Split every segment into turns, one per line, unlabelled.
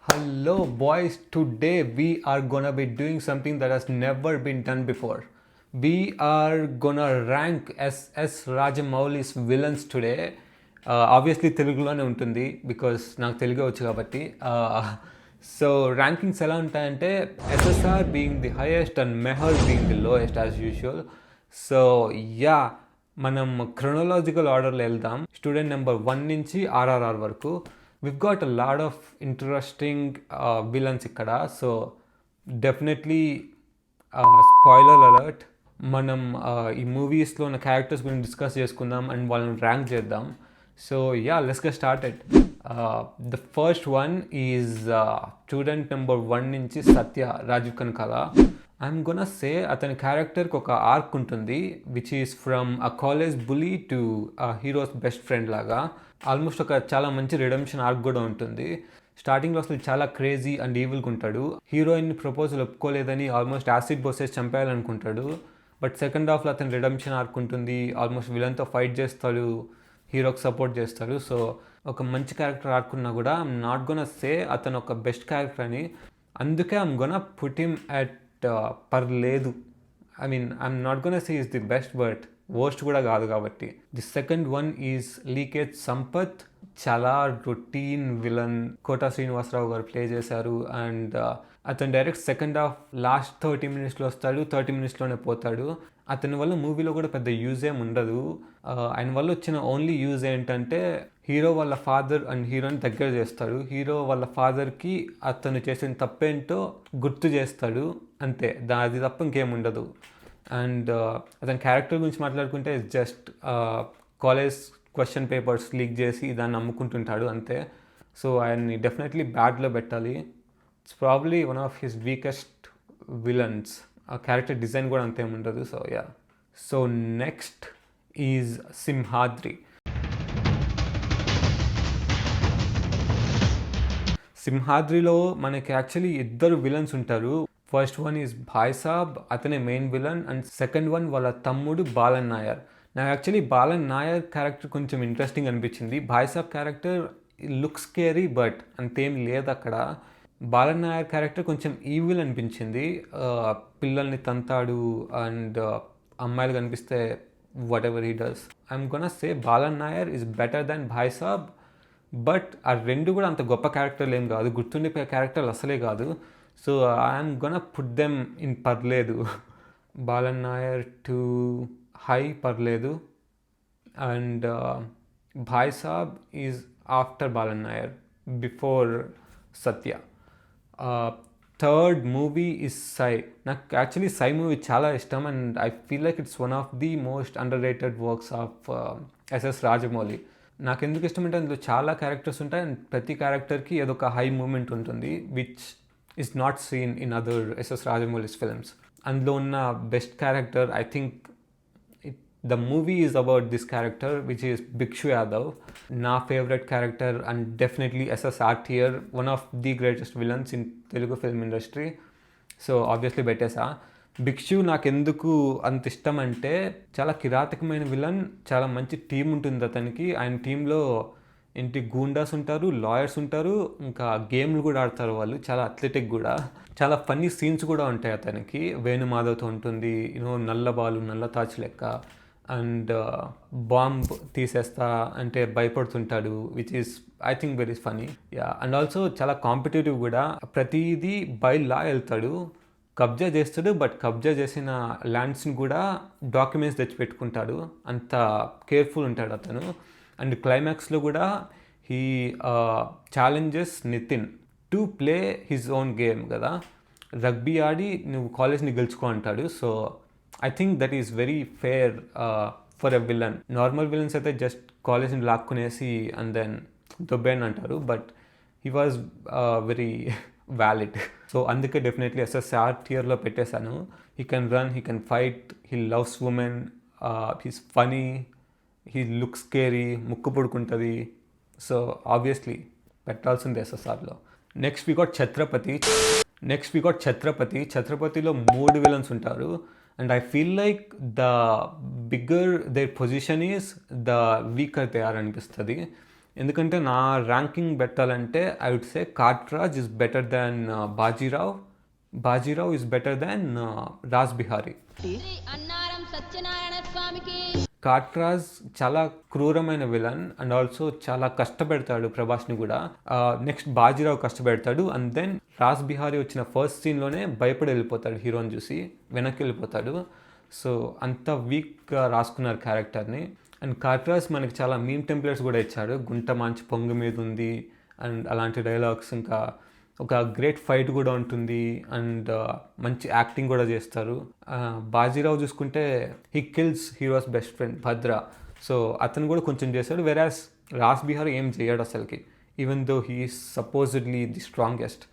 Hello, boys. Today we are gonna be doing something that has never been done before. We are gonna rank S Rajamouli's villains today. Obviously తెలుగులోనే ఉంటుంది because నాకు తెలుగే వచ్చు కాబట్టి so rankings ఎలా ఉంటాయంటే SSR being the highest and Mehar being the lowest as usual. So yeah, మనం chronological ఆర్డర్లో వెళ్దాం. స్టూడెంట్ నెంబర్ 1 నుంచి ఆర్ఆర్ఆర్ వరకు. We've got a lot of interesting villains ఇక్కడ. సో డెఫినెట్లీ స్పాయిలర్ అలర్ట్, మనం ఈ మూవీస్లో ఉన్న క్యారెక్టర్స్ గురించి డిస్కస్ చేసుకుందాం అండ్ వాళ్ళని ర్యాంక్ చేద్దాం. So yeah, let's get started. The first one is student number 1 నుంచి సత్య, రాజీవ్ కనకాల. ఐఎమ్ గోనా సే అతని క్యారెక్టర్కి ఒక ఆర్క్ ఉంటుంది which is from a college bully to heroes best friend లాగా. ఆల్మోస్ట్ ఒక చాలా మంచి రిడెంప్షన్ ఆర్క్ కూడా ఉంటుంది. స్టార్టింగ్లో అసలు చాలా క్రేజీ అండ్ ఈవిల్గా ఉంటాడు. హీరోయిన్ ప్రపోజల్ ఒప్పుకోలేదని ఆల్మోస్ట్ యాసిడ్ బోసెస్ చంపేయాలనుకుంటాడు. బట్ సెకండ్ హాఫ్లో అతని రిడెంప్షన్ ఆర్క్ ఉంటుంది. ఆల్మోస్ట్ విలన్తో ఫైట్ చేస్తాడు, హీరోకి సపోర్ట్ చేస్తాడు. సో ఒక మంచి క్యారెక్టర్ ఆడుకున్నా కూడా ఐమ్ నాట్ గోనా సే అతను ఒక బెస్ట్ క్యారెక్టర్ అని. అందుకే I'm gonna put him at పర్లేదు. I mean I'm not gonna say is the best, but worst కూడా కాదు కాబట్టి. The second one is leakage Sampath. చాలా రొటీన్ విలన్ కోటా శ్రీనివాసరావు గారు ప్లే చేశారు. అండ్ అతను డైరెక్ట్ సెకండ్ హాఫ్ లాస్ట్ 30 minutesలో వస్తాడు, 30 minutesలోనే పోతాడు. అతని వల్ల మూవీలో కూడా పెద్ద యూజ్ ఏం ఉండదు. ఆయన వల్ల వచ్చిన ఓన్లీ యూజ్ ఏంటంటే హీరో వాళ్ళ ఫాదర్ అండ్ హీరోని దగ్గర చేస్తాడు. హీరో వాళ్ళ ఫాదర్కి అతను చేసిన తప్పేంటో గుర్తు చేస్తాడు, అంతే. అది తప్ప ఇంకేం ఉండదు. అండ్ అతని క్యారెక్టర్ గురించి మాట్లాడుకుంటే just college question papers leak చేసి దాన్ని అమ్ముకుంటుంటాడు, అంతే. సో ఆయన్ని డెఫినెట్లీ బ్యాడ్లో పెట్టాలి. It's probably one of his weakest villains. ఆ క్యారెక్టర్ డిజైన్ కూడా అంతేం ఉండదు. So yeah. So next is Simhadri. సింహాద్రిలో మనకి యాక్చువల్లీ ఇద్దరు విలన్స్ ఉంటారు. First one is Bhai Saab, అతనే main villain. And second one వాళ్ళ తమ్ముడు బాలన్ నాయర్. నాకు యాక్చువల్లీ బాలన్ నాయర్ క్యారెక్టర్ కొంచెం ఇంట్రెస్టింగ్ అనిపించింది. Bhai Saab character looks scary but అంతేం లేదు అక్కడ. బాలన్ నాయర్ క్యారెక్టర్ కొంచెం ఈవిల్ అనిపించింది. పిల్లల్ని తంతాడు అండ్ అమ్మాయిలు కనిపిస్తే whatever he does. I'm gonna say Balan Nair is better than Bhai Saab. But ఆ రెండు కూడా అంత గొప్ప క్యారెక్టర్లు ఏం కాదు, గుర్తుండిపోయే క్యారెక్టర్లు అసలే కాదు. So I'm gonna put them in పర్లేదు. బాలన్ నాయర్ టు హై పర్లేదు. And Bhai Saab is after Balan Nair, before Satya. Third movie is Sye. నాకు యాక్చువల్లీ సై మూవీ చాలా ఇష్టం and I feel like it's one of the most underrated works of SS Rajamouli. నాకు ఎందుకు ఇష్టం అంటే అందులో చాలా క్యారెక్టర్స్ ఉంటాయి అండ్ ప్రతి క్యారెక్టర్కి ఏదో ఒక హై మూమెంట్ ఉంటుంది which is not seen in other SS Rajamouli's films. అందులో ఉన్న best character I think the movie is about this character which is Bhikshu Yadav. నా favourite character and definitely SSR tier, one of the greatest villains in Telugu film industry. So obviously పెట్టేసా. భిక్షు నాకు ఎందుకు అంత ఇష్టం అంటే చాలా కిరాతకమైన విలన్, చాలా మంచి టీం ఉంటుంది అతనికి. ఆయన టీంలో ఏంటి గూండాస్ ఉంటారు, లాయర్స్ ఉంటారు, ఇంకా గేమ్లు కూడా ఆడతారు వాళ్ళు, చాలా అథ్లెటిక్ కూడా. చాలా ఫన్నీ సీన్స్ కూడా ఉంటాయి అతనికి. వేణుమాధవ్తో ఉంటుంది, నల్ల బాలు నల్ల తాచు లెక్క. అండ్ బాంబ్ తీసేస్తా అంటే భయపడుతుంటాడు which is I think very funny. Yeah, and also చాలా కాంపిటేటివ్ కూడా. ప్రతిదీ బై లా వెళ్తాడు, కబ్జా చేస్తాడు. బట్ కబ్జా చేసిన ల్యాండ్స్ని కూడా డాక్యుమెంట్స్ తెచ్చి పెట్టుకుంటాడు, అంత కేర్ఫుల్ ఉంటాడు అతను. అండ్ క్లైమాక్స్లో కూడా he challenges Nithin to play his own game కదా. రగ్బీ ఆడి నువ్వు కాలేజ్ని గెలుచుకో అంటాడు. So I think that is very fair for a villain. Normal villains అయితే జస్ట్ కాలేజ్ని లాక్కునేసి అండ్ దెన్ దొబ్బేన్ అంటారు. But he was very valid. So అందుకే డెఫినెట్లీ ఎస్ఎస్ఆర్ టియర్లో పెట్టేశాను. He can run, he can fight, he loves women, he's funny, he looks scary, ముక్కు పుడుకుంటుంది. సో ఆబ్వియస్లీ పెట్టాల్సింది ఎస్ఎస్ఆర్లో. Next we got Chatrapathi. ఛత్రపతిలో 3 విలన్స్ ఉంటారు. And I feel like the bigger their position is the weaker they are అనిపిస్తుంది. ఎందుకంటే నా ranking పెట్టాలంటే I would say Katraj is better than Bajirao. Bajirao is better than Raj Bihari.
Annaram Satyanarayana స్వామికి.
కాట్రాజ్ చాలా క్రూరమైన విలన్ అండ్ ఆల్సో చాలా కష్టపెడతాడు ప్రభాస్ని కూడా. నెక్స్ట్ బాజీరావు కష్టపెడతాడు అండ్ దెన్ రాజ్ బిహారీ వచ్చిన ఫస్ట్ సీన్లోనే భయపడి వెళ్ళిపోతాడు, హీరోని చూసి వెనక్కి వెళ్ళిపోతాడు. సో అంత వీక్గా రాసుకున్నారు క్యారెక్టర్ని. అండ్ కాట్రాజ్ మనకి చాలా మీమ్ టెంప్లెట్స్ కూడా ఇచ్చాడు. గుంట మంచి పొంగు మీద ఉంది అండ్ అలాంటి డైలాగ్స్, ఇంకా ఒక గ్రేట్ ఫైట్ కూడా ఉంటుంది అండ్ మంచి యాక్టింగ్ కూడా చేస్తారు. బాజీరావు చూసుకుంటే he kills heroes best friend Bhadra, so అతను కూడా కొంచెం చేశాడు. వెరాస్ రాజ్ బిహారీ ఏం చేయడు అసలుకి, even though he is supposedly the strongest.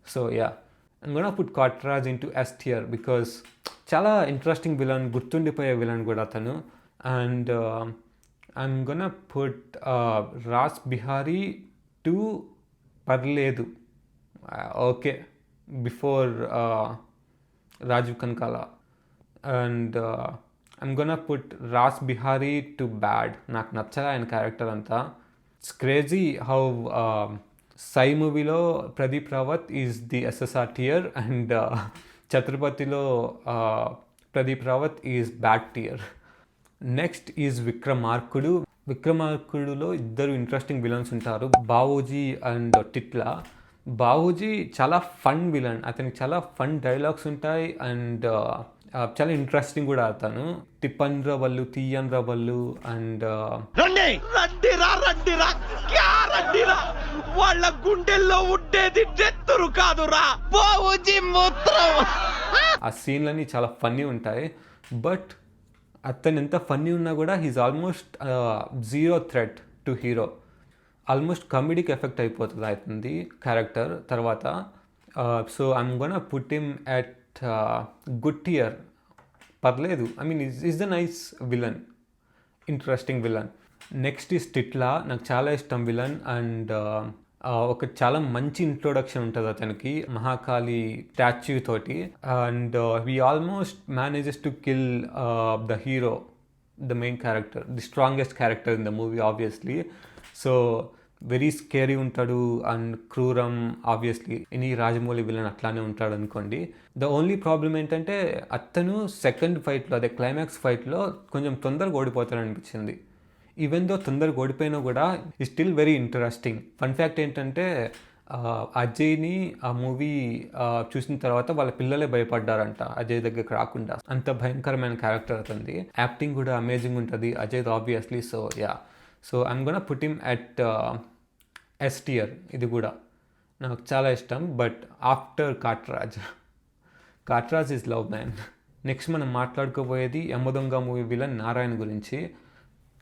So yeah, I'm gonna put Katraj into S tier because చాలా ఇంట్రెస్టింగ్ విలన్, గుర్తుండిపోయే విలన్ కూడా అతను. And I'm gonna put Raj Bihari to పర్లేదు, okay, before Rajeev Kanakala. And I'm gonna put Raj Bihari to bad. నాకు నచ్చగా ఆయన character అంతా. It's crazy how Sye మూవీలో Pradeep Rawat is the SSR tier and ఛత్రపతిలో Pradeep Rawat is bad tier. Next is Vikramarkudu. విక్రమార్కుడులో ఇద్దరు ఇంట్రెస్టింగ్ విలన్స్ ఉంటారు, బావూజీ అండ్ టిట్లా. బావూజీ చాలా ఫన్ విలన్, అతనికి చాలా ఫన్ డైలాగ్స్ ఉంటాయి అండ్ చాలా ఇంట్రెస్టింగ్ కూడా అతను. తిప్పన్ర వల్లు తీయన్ర వల్లు అండ్ వాళ్ళ గుండెల్లో ఉండేది నెత్తురు కాదురా బావూజీ మూత్రం. ఆ సీన్లన్నీ చాలా ఫన్నీ ఉంటాయి. బట్ అతను ఎంత ఫన్నీ ఉన్నా కూడా he's almost zero threat to hero. Almost కామెడీకి ఎఫెక్ట్ అయిపోతుంది అవుతుంది క్యారెక్టర్ తర్వాత. So I'm gonna put him at good tier, పర్లేదు. I mean is the nice villain, interesting villain. Next is Titla. నాకు చాలా ఇష్టం విలన్ అండ్ ఒక చాలా మంచి ఇంట్రొడక్షన్ ఉంటుంది అతనికి మహాకాళి స్టాచ్యూ తోటి. And he almost manages to kill the hero, the main character, the strongest character in the movie obviously. So very scary ఉంటాడు అండ్ క్రూరం, ఆబ్వియస్లీ ఎనీ రాజమౌళి విలన్ అట్లానే ఉంటాడు అనుకోండి. ద ఓన్లీ ప్రాబ్లం ఏంటంటే అతను సెకండ్ ఫైట్లో, అదే క్లైమాక్స్ ఫైట్లో కొంచెం తొందరగా ఓడిపోతాడు అనిపించింది. ఈవెన్ దో తొందరగా ఓడిపోయినా కూడా ఈ still very interesting. Fun fact ఏంటంటే అజయ్ని ఆ మూవీ చూసిన తర్వాత వాళ్ళ పిల్లలే భయపడ్డారంట అజయ్ దగ్గరకు రాకుండా, అంత భయంకరమైన క్యారెక్టర్ అవుతుంది. యాక్టింగ్ కూడా అమేజింగ్ ఉంటుంది Ajay obviously. So yeah, so I'm gonna put him at S tier. ఇది కూడా నాకు చాలా ఇష్టం, but after Katraj. Katraj is love man. Next మనం మాట్లాడుకోబోయేది యమదొంగ మూవీ విలన్ నారాయణ గురించి.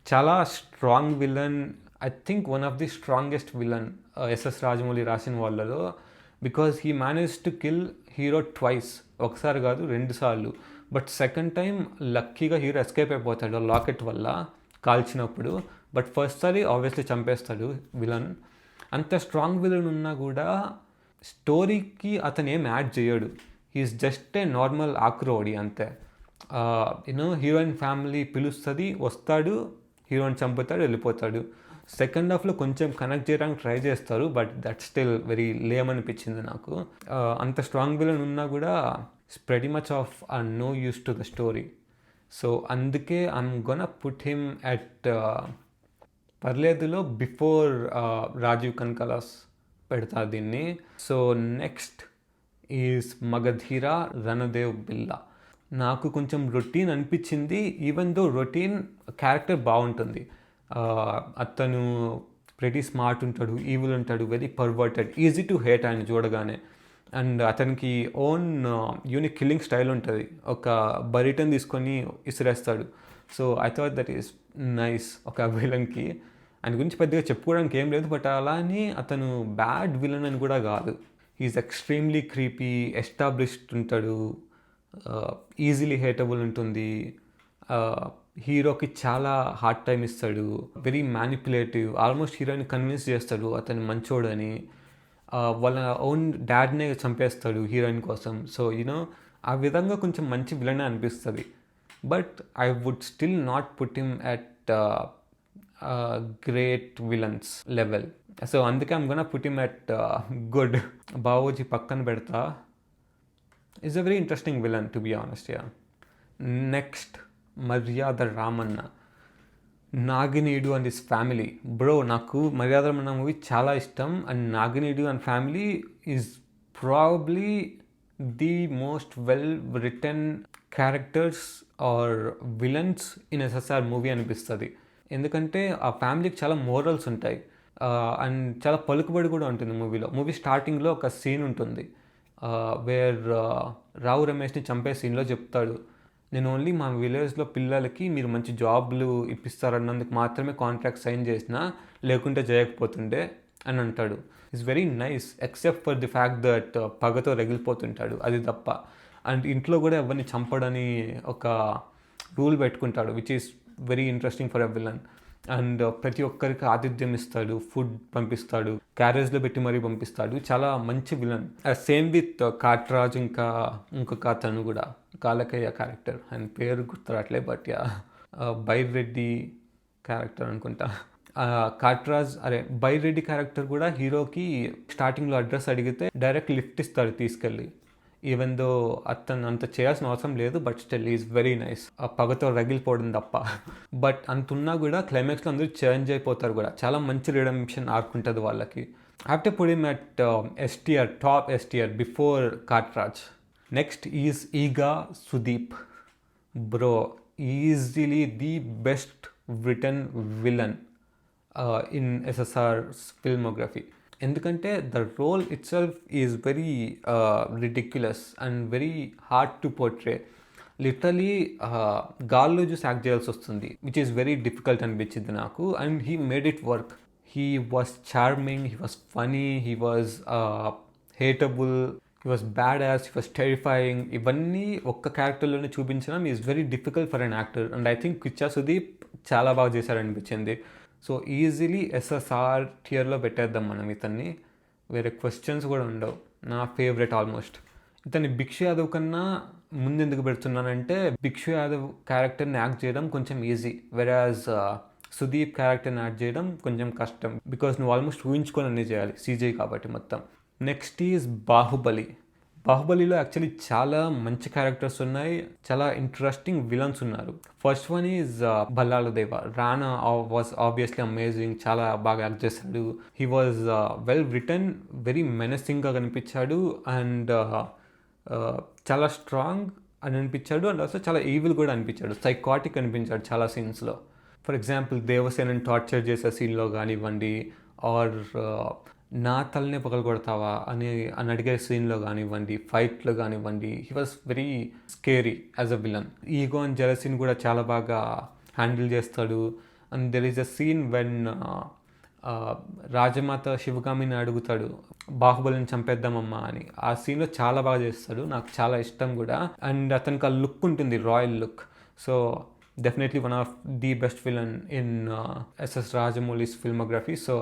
చాలా strong villain, I think one of the strongest villain SS Rajamouli రాసిన వాళ్ళలో, because he manage to kill hero twice, ఒకసారి కాదు 2 సార్లు. బట్ సెకండ్ టైం లక్కీగా హీరో ఎస్కేప్ అయిపోతాడు లాకెట్ వల్ల కాల్చినప్పుడు. బట్ ఫస్ట్ సారి ఆబ్వియస్లీ చంపేస్తాడు విలన్. అంత స్ట్రాంగ్ విలన్ ఉన్నా కూడా స్టోరీకి అతను ఏం యాడ్ చేయడు. హీఈస్ జస్ట్ ఏ నార్మల్ ఆక్రోడి అంతే. యూనో హీరోయిన్ ఫ్యామిలీ పిలుస్తుంది, వస్తాడు, హీరోయిన్ చంపుతాడు, వెళ్ళిపోతాడు. సెకండ్ హాఫ్లో కొంచెం కనెక్ట్ చేయడానికి ట్రై చేస్తారు, but that still very lame అనిపించింది నాకు. అంత స్ట్రాంగ్ విలన్ ఉన్నా కూడా it's pretty much of no use to the story. So అందుకే I'm gonna put him at పర్లేదులో బిఫోర్ రాజీవ్ కనకాలాస్ పెడతా దీన్ని. So next is Magadheera Ranadev Billa. నాకు కొంచెం రొటీన్ అనిపించింది, ఈవెన్ దో రొటీన్ క్యారెక్టర్ బాగుంటుంది. అతను ప్రెటీ స్మార్ట్ ఉంటాడు, ఈవిల్ ఉంటాడు, very perverted, easy to hate ఆయన చూడగానే. అండ్ అతనికి ఓన్ యూనిక్ కిల్లింగ్ స్టైల్ ఉంటుంది, ఒక బరిటన్ తీసుకొని ఇసిరేస్తాడు. So I thought that is nice ఒక విలన్కి. ఆయన గురించి పెద్దగా చెప్పుకోవడానికి ఏం లేదు, బట్ అలా అని అతను బ్యాడ్ విలన్ అని కూడా కాదు. హీఈస్ ఎక్స్ట్రీమ్లీ క్రీపీ, ఎస్టాబ్లిష్డ్ ఉంటాడు, ఈజీలీ హేటబుల్ ఉంటుంది, హీరోకి చాలా హార్డ్ టైం ఇస్తాడు, వెరీ మ్యానిపులేటివ్, ఆల్మోస్ట్ హీరోని కన్విన్స్ చేస్తాడు అతను మంచోడు అని. వాళ్ళ ఓన్ డాడ్నే చంపేస్తాడు హీరోయిన్ కోసం. సో యూనో ఆ విధంగా కొంచెం మంచి విలనే అనిపిస్తుంది. But I would still not put him at great villains level. So అందుకే I'm gonna put him at good. బావోజీ పక్కన పెడతా. Is a very interesting villain, to be honest. Yeah. Next, Maryada Ramanna, Nagineedu and his family. Bro, నాకు Maryada Ramanna movie చాలా ఇష్టం. And Nagineedu and family is probably the most well written characters or villains in SSR movie అనిపిస్తుంది. ఎందుకంటే ఆ ఫ్యామిలీకి చాలా మోరల్స్ ఉంటాయి and చాలా పలుకుబడి కూడా ఉంటుంది మూవీలో. మూవీ స్టార్టింగ్లో ఒక సీన్ ఉంటుంది వేర్ రావు రమేష్ని చంపే సీన్లో చెప్తాడు, నేను ఓన్లీ మా విలేజ్లో పిల్లలకి మీరు మంచి జాబ్లు ఇప్పిస్తారన్నందుకు మాత్రమే కాంట్రాక్ట్ సైన్ చేసిన, లేకుంటే చేయకపోతుండే అని అంటాడు. It's very nice except for the fact that పగతో రగిలిపోతుంటాడు, అది తప్ప. అండ్ ఇంట్లో కూడా ఎవరిని చంపడని ఒక రూల్ పెట్టుకుంటాడు, which is very interesting for a villain. And ప్రతి ఒక్కరికి ఆతిథ్యం ఇస్తాడు, ఫుడ్ పంపిస్తాడు, క్యారేజ్లో పెట్టి మరీ పంపిస్తాడు. చాలా మంచి విలన్. సేమ్ విత్ కాట్రాజ్, ఇంకా ఇంకొక అతను కూడా కాలకయ్య క్యారెక్టర్, ఆయన పేరు గుర్తురాట్లే, బట్ యా బైరెడ్డి క్యారెక్టర్ అనుకుంటా. కాట్రాజ్ బైరెడ్డి క్యారెక్టర్ కూడా హీరోకి స్టార్టింగ్లో అడ్రస్ అడిగితే డైరెక్ట్ లిఫ్ట్ ఇస్తాడు తీసుకెళ్ళి, ఈవెన్ దో అతను అంత చేయాల్సిన అవసరం లేదు, but still is very nice. ఆ పగతో రగిలిపోవడం తప్ప. బట్ అంతున్నా కూడా క్లైమాక్స్లో అందరూ చేంజ్ అయిపోతారు కూడా. చాలా మంచి రిడెంప్షన్ ఆర్క్ ఉంటుంది వాళ్ళకి. Have to put him at S tier, top S tier before Katraj. Next is Eega Sudeep. Bro, easily the best written villain in SSR's filmography. ఎందుకంటే the role itself is very ridiculous and very hard to portray. Literally గాల్లో చూసి act చేయాల్సి వస్తుంది, which is very difficult అనిపించింది నాకు. And he made it work. He was charming, he was funny, he was hateable, he was badass, he was terrifying. ఇవన్నీ ఒక్క క్యారెక్టర్లోనే చూపించడం is very difficult for an actor. And I think Kichcha Sudeep చాలా బాగా చేశారనిపించింది. So easily SSR టియర్లో పెట్టేద్దాం మనం ఇతన్ని, వేరే క్వశ్చన్స్ కూడా ఉండవు. నా ఫేవరెట్ ఆల్మోస్ట్. ఇతన్ని భిక్షు యాదవ్ కన్నా ముందు ఎందుకు పెడుతున్నానంటే, భిక్షు యాదవ్ క్యారెక్టర్ని యాక్ట్ చేయడం కొంచెం ఈజీ, వెరాజ్ సుదీప్ క్యారెక్టర్ని యాక్ట్ చేయడం కొంచెం కష్టం, బికాజ్ నువ్వు ఆల్మోస్ట్ ఊహించుకొని అన్నీ చేయాలి, సీజీ కాబట్టి మొత్తం. Next is Baahubali. బాహుబలిలో యాక్చువల్లీ చాలా మంచి క్యారెక్టర్స్ ఉన్నాయి, చాలా ఇంట్రెస్టింగ్ విలన్స్ ఉన్నారు. First one is Bhallala Deva. Rana was obviously amazing, చాలా బాగా యాక్ట్ చేశాడు. He was well written, very మెనసింగ్గా కనిపించాడు అండ్ చాలా స్ట్రాంగ్ అని అనిపించాడు. అండ్ ఆల్సో చాలా ఈవిల్ కూడా అనిపించాడు, సైకాటిక్ అనిపించాడు చాలా సీన్స్లో. ఫర్ ఎగ్జాంపుల్ దేవసేనని టార్చర్ చేసే సీన్లో కానివ్వండి, ఆర్ నా తలనే పగలు కొడతావా అని అడిగే సీన్లో కానివ్వండి, ఫైట్లో కానివ్వండి, he was very scary as a villain. Ego and జెలసీని కూడా చాలా బాగా హ్యాండిల్ చేస్తాడు. And there is a scene when Rajamata శివగామిని అడుగుతాడు, బాహుబలిని చంపేద్దామమ్మా అని. ఆ సీన్లో చాలా బాగా చేస్తాడు, నాకు చాలా ఇష్టం కూడా. అండ్ అతనికి ఆ లుక్ ఉంటుంది, royal look. So definitely one of the best villain in SS Rajamouli's filmography. So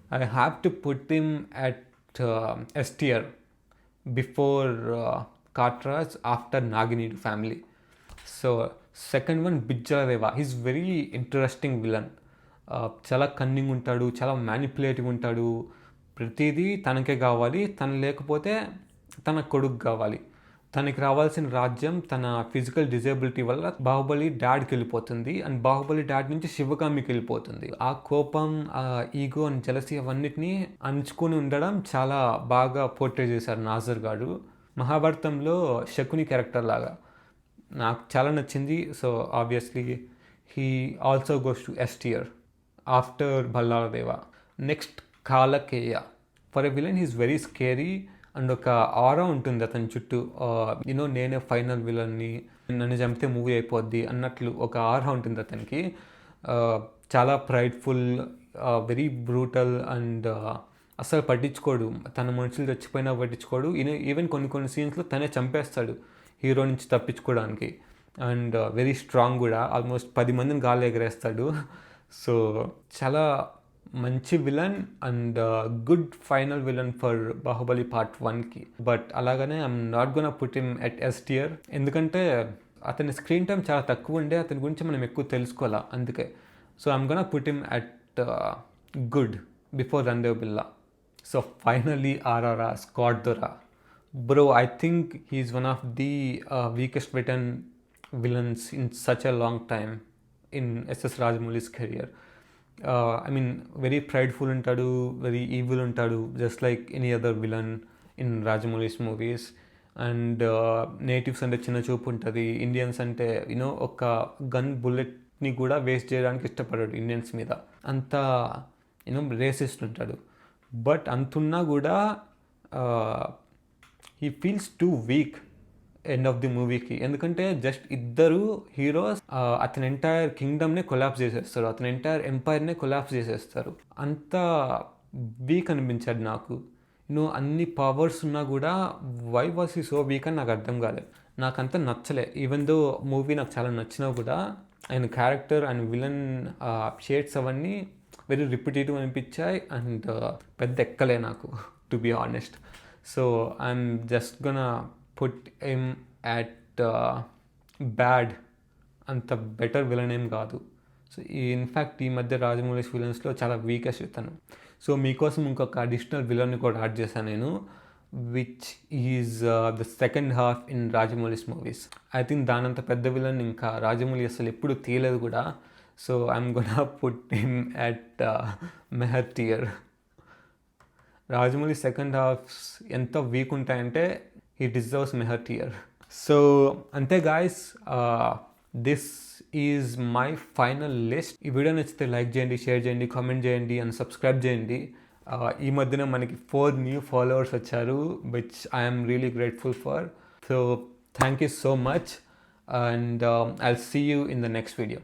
I have to put him at S tier before Katraj, after Naginidu family. So second one, Bijjala Deva. He's very interesting villain. చాలా cunning ఉంటాడు, చాలా manipulative ఉంటాడు. ప్రతిదీ తనకే కావాలి, తను లేకపోతే తన కొడుకు కావాలి. తనకి రావాల్సిన రాజ్యం తన ఫిజికల్ డిజేబిలిటీ వల్ల బాహుబలి డాడ్కి వెళ్ళిపోతుంది అండ్ బాహుబలి డాడ్ నుంచి శివగామికి వెళ్ళిపోతుంది. ఆ కోపం, ఆ ఈగో అండ్ జెలసీ అవన్నిటినీ అంచుకొని ఉండడం చాలా బాగా పోర్ట్రే చేశారు నాజర్ గారు. మహాభారతంలో శకుని క్యారెక్టర్ లాగా నాకు చాలా నచ్చింది. So obviously he also goes to S tier after Bhallala Deva. Next Kalakeya. For a villain he's very scary and ఒక ఆరా ఉంటుంది అతని చుట్టూ, యూనో నేనే ఫైనల్ విలన్ని, నన్ను చంపితే మూవీ అయిపోద్ది అన్నట్లు ఒక ఆరా ఉంటుంది అతనికి. చాలా ప్రైడ్ఫుల్, వెరీ బ్రూటల్ అండ్ అస్సలు పట్టించుకోడు, తన మనుషులు చచ్చిపోయినా పట్టించుకోడు. ఈవెన్ కొన్ని సీన్స్లో తనే చంపేస్తాడు హీరో నుంచి తప్పించుకోవడానికి. అండ్ వెరీ స్ట్రాంగ్ కూడా, ఆల్మోస్ట్ 10 మందిని గాల్లో ఎగరేస్తాడు. సో చాలా మంచి villain and good final villain for Baahubali part 1కి. బట్ అలాగనే I'm not gonna put him at S tier, ఎందుకంటే అతని స్క్రీన్ టైం చాలా తక్కువ ఉండే, అతని గురించి మనం ఎక్కువ తెలుసుకోవాలా. అందుకే So I'm gonna put him at good before Randev Billa. So finally, RRR, Scott Dora. Bro, I think he's one of the weakest written villains in such a long time in SS Rajamouli's career. I mean, very prideful untadu, very evil untadu, just like any other villain in Rajamouli's movies. And natives అంటే చిన్న చూపు ఉంటుంది, Indians అంటే you know ఒక gun బుల్లెట్ని కూడా waste చేయడానికి ఇష్టపడాడు Indians మీద, అంత యూనో రేసిస్ట్ ఉంటాడు. బట్ అంతున్నా కూడా he feels two week end of the మూవీకి. ఎందుకంటే జస్ట్ ఇద్దరు హీరోస్ అతని ఎంటైర్ కింగ్డమ్నే కొలాప్స్ చేసేస్తారు, అతని ఎంటైర్ ఎంపైర్నే కొలాప్స్ చేసేస్తారు. అంత వీక్ అనిపించాడు నాకు. అన్ని పవర్స్ ఉన్నా కూడా why was he so weak అని నాకు అర్థం కాలేదు. నాకంత నచ్చలే. ఈవెన్ దో మూవీ నాకు చాలా నచ్చినా కూడా ఆయన క్యారెక్టర్ అండ్ విలన్ షేడ్స్ అవన్నీ వెరీ రిపిటేటివ్ అనిపించాయి అండ్ పెద్ద ఎక్కలే నాకు, to be honest. So I'm just gonna put him at bad. అంత బెటర్ విలన్ ఏం కాదు. సో ఇన్ఫ్యాక్ట్ ఈ మధ్య రాజమౌళి విలన్స్లో చాలా వీకెస్ట్ ఇతను. సో మీకోసం ఇంకొక అడిషనల్ విలన్ని కూడా యాడ్ చేశాను నేను, which is the second half in Rajamouli's movies. I think దానంత పెద్ద విలన్ ఇంకా రాజమౌళి అసలు ఎప్పుడు తీయలేదు కూడా. So I'm gonna put him at Meher tier. Rajamouli second halves ఎంత వీక్ ఉంటాయంటే he deserves Meher tier. So అంతే guys, this is my final list. ఈ వీడియో నచ్చితే లైక్ చేయండి, షేర్ చేయండి, కామెంట్ చేయండి అండ్ సబ్స్క్రైబ్ చేయండి. ఈ మధ్యన మనకి 4 new followers వచ్చారు, which I'm really grateful for. So thank you so much and I'll see you in the next video.